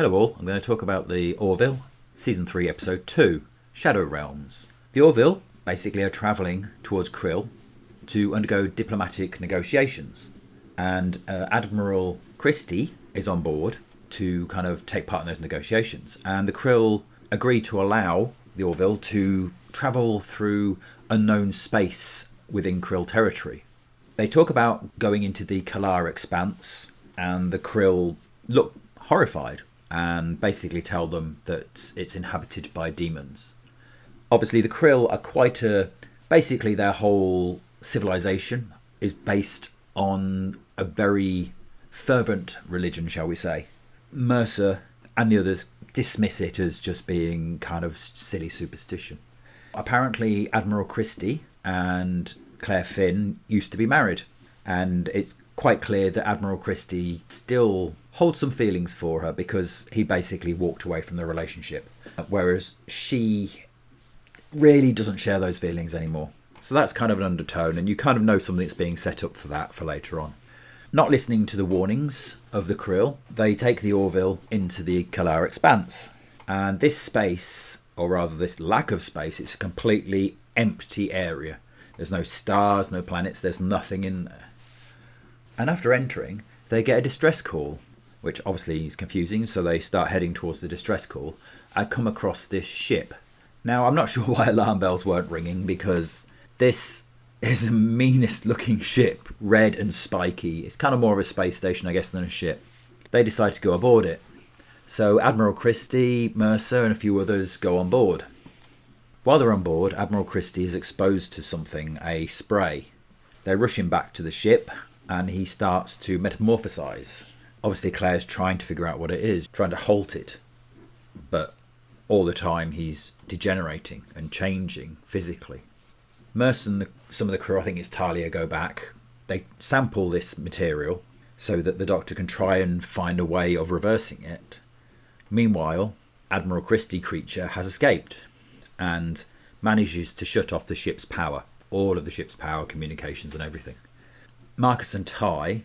Hello all, I'm going to talk about the Orville, Season 3, Episode 2, Shadow Realms. The Orville basically are travelling towards Krill to undergo diplomatic negotiations. And Admiral Christie is on board to kind of take part in those negotiations. And the Krill agree to allow the Orville to travel through unknown space within Krill territory. They talk about going into the Kalar expanse, and the Krill look horrified and basically tell them that it's inhabited by demons. Obviously, the Krill are basically their whole civilization is based on a very fervent religion, shall we say. Mercer and the others dismiss it as just being kind of silly superstition. Apparently, Admiral Christie and Claire Finn used to be married, and it's quite clear that Admiral Christie still holds some feelings for her because he basically walked away from the relationship, whereas she really doesn't share those feelings anymore. So that's kind of an undertone, and you kind of know something that's being set up for that for later on. Not listening to the warnings of the Krill, they take the Orville into the Kalar expanse, and this space, or rather this lack of space, it's a completely empty area. There's no stars, no planets, there's nothing in there. And after entering, they get a distress call, which obviously is confusing, so they start heading towards the distress call and come across this ship. Now, I'm not sure why alarm bells weren't ringing, because this is the meanest looking ship, red and spiky. It's kind of more of a space station, I guess, than a ship. They decide to go aboard it. So Admiral Christie, Mercer and a few others go on board. While they're on board, Admiral Christie is exposed to something, a spray. They rush him back to the ship and he starts to metamorphosize. Obviously Claire's trying to figure out what it is, trying to halt it. But all the time he's degenerating and changing physically. Mercer and some of the crew, I think it's Talia, go back. They sample this material so that the Doctor can try and find a way of reversing it. Meanwhile, Admiral Christie creature has escaped and manages to shut off the ship's power, all of the ship's power, communications and everything. Marcus and Ty,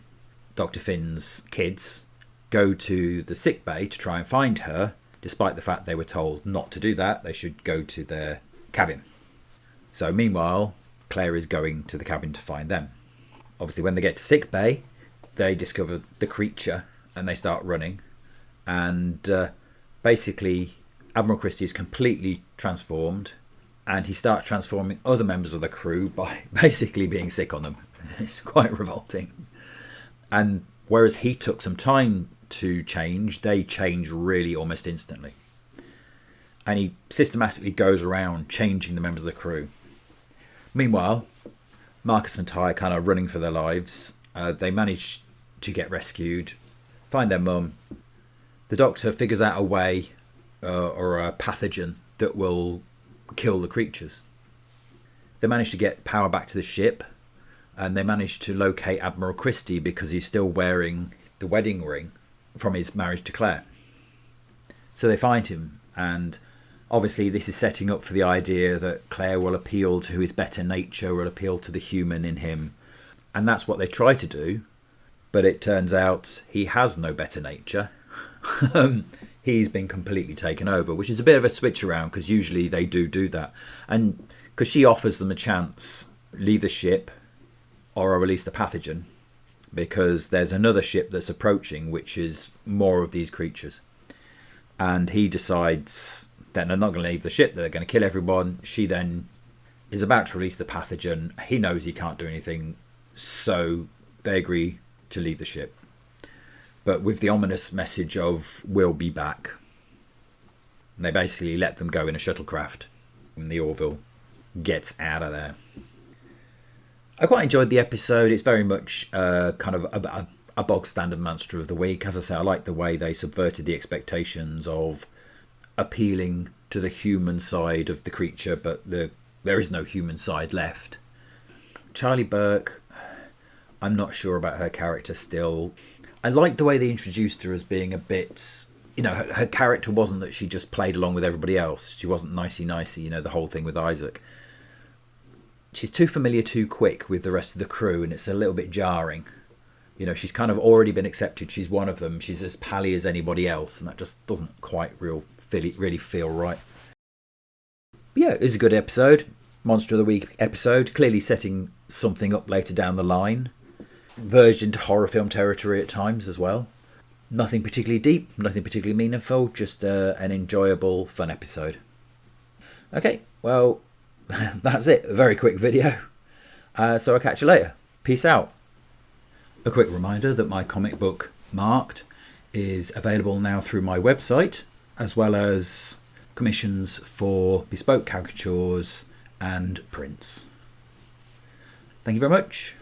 Dr. Finn's kids, go to the sick bay to try and find her, despite the fact they were told not to do that. They should go to their cabin. So meanwhile, Claire is going to the cabin to find them. Obviously, when they get to sick bay, they discover the creature and they start running. And basically, Admiral Christie is completely transformed, and he starts transforming other members of the crew by basically being sick on them. It's quite revolting. And whereas he took some time to change, they change really almost instantly. And he systematically goes around changing the members of the crew. Meanwhile, Marcus and Ty are kind of running for their lives. They manage to get rescued, find their mum. The Doctor figures out a way or a pathogen that will kill the creatures. They manage to get power back to the ship, and they manage to locate Admiral Christie because he's still wearing the wedding ring from his marriage to Claire. So they find him, and obviously this is setting up for the idea that Claire will appeal to his better nature, will appeal to the human in him. And that's what they try to do, but it turns out he has no better nature. He's been completely taken over, which is a bit of a switch around, because usually they do that. And because she offers them a chance, leave the ship or release the pathogen, because there's another ship that's approaching which is more of these creatures. And he decides that they're not going to leave the ship, they're going to kill everyone. She then is about to release the pathogen. He knows he can't do anything, so they agree to leave the ship, but with the ominous message of "we'll be back." And they basically let them go in a shuttlecraft, and the Orville gets out of there. I quite enjoyed the episode. It's very much kind of a bog standard monster of the week. As I say, I like the way they subverted the expectations of appealing to the human side of the creature, but there is no human side left. Charlie Burke, I'm not sure about her character still. I like the way they introduced her as being a bit, her character wasn't that she just played along with everybody else. She wasn't nicey, the whole thing with Isaac. She's too familiar too quick with the rest of the crew, and it's a little bit jarring. You know, she's kind of already been accepted. She's one of them. She's as pally as anybody else, and that just doesn't quite really feel right. But yeah, it was a good episode. Monster of the Week episode, clearly setting something up later down the line. Verged into horror film territory at times as well. Nothing particularly deep, nothing particularly meaningful, just an enjoyable, fun episode. Okay, well, that's it. A very quick video. So I'll catch you later. Peace out. A quick reminder that my comic book, Marked, is available now through my website, as well as commissions for bespoke caricatures and prints. Thank you very much.